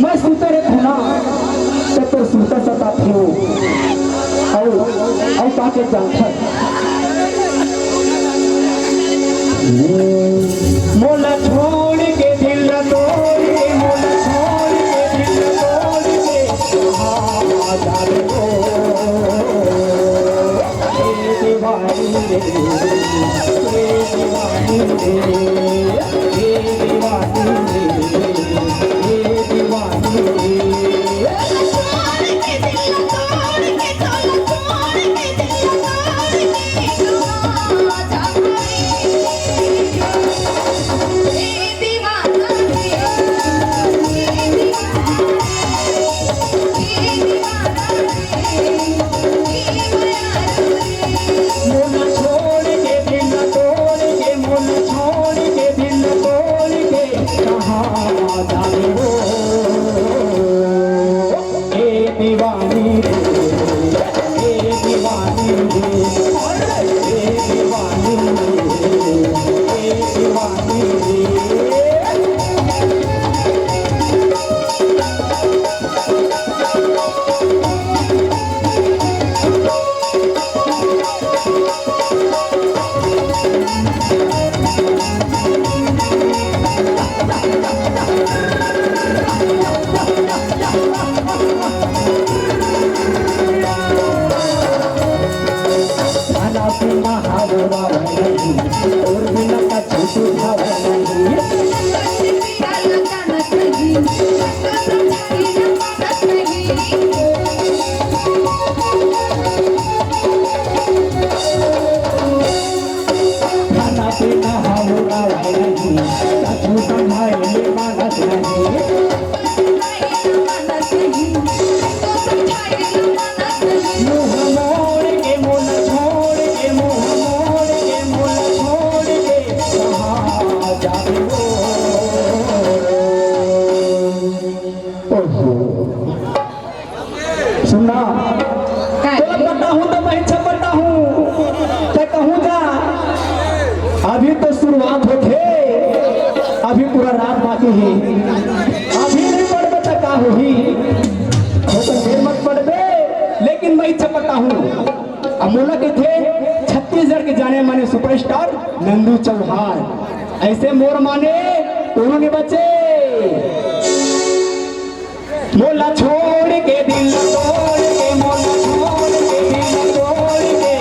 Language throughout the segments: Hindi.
मैं सुते रे खुना तो तो सुते सता थियो और ताके जानथर मोला छोड़ के दिल तोड़ के मोला छोड़ के दिल तोड़ के हाँ जाने को दीवानी रे दीवानी रे दीवानी सुनना पता हूँ तो मैं छपटा हूँ क्या कहूँ जा अभी तो शुरुआत होते अभी पूरा रात बाकी है अभी नहीं पढ़बे तो का होही हो तो देर मत पढ़बे लेकिन मैं छपटा हूँ अमोला के थे छत्तीसगढ़ के जाने माने सुपरस्टार नंदू चौहान ऐसे मोर माने दोनों के बच्चे मोला छोड़ के दिल तोड़ के मोला छोड़ के दिल तोड़ के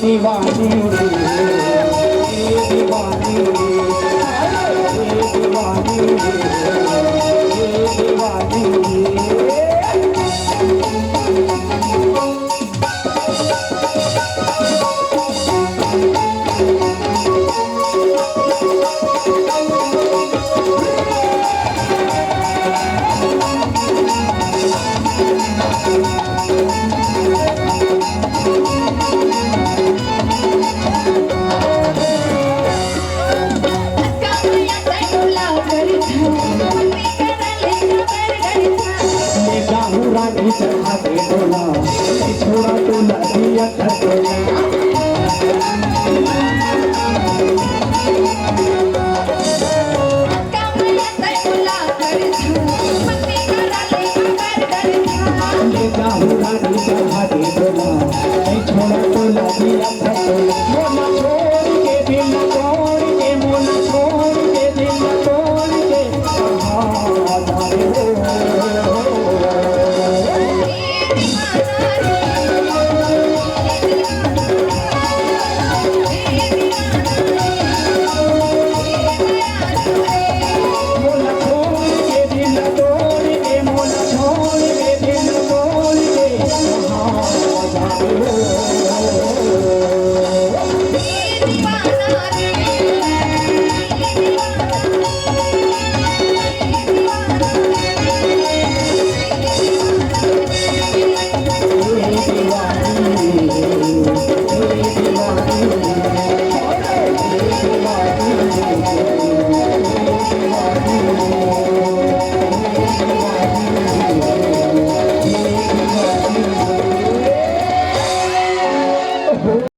दीवानी रे दीवानी रे दीवानी रे दीवानी चढ़ा के डोला छोड़ा तो लगिया खटोला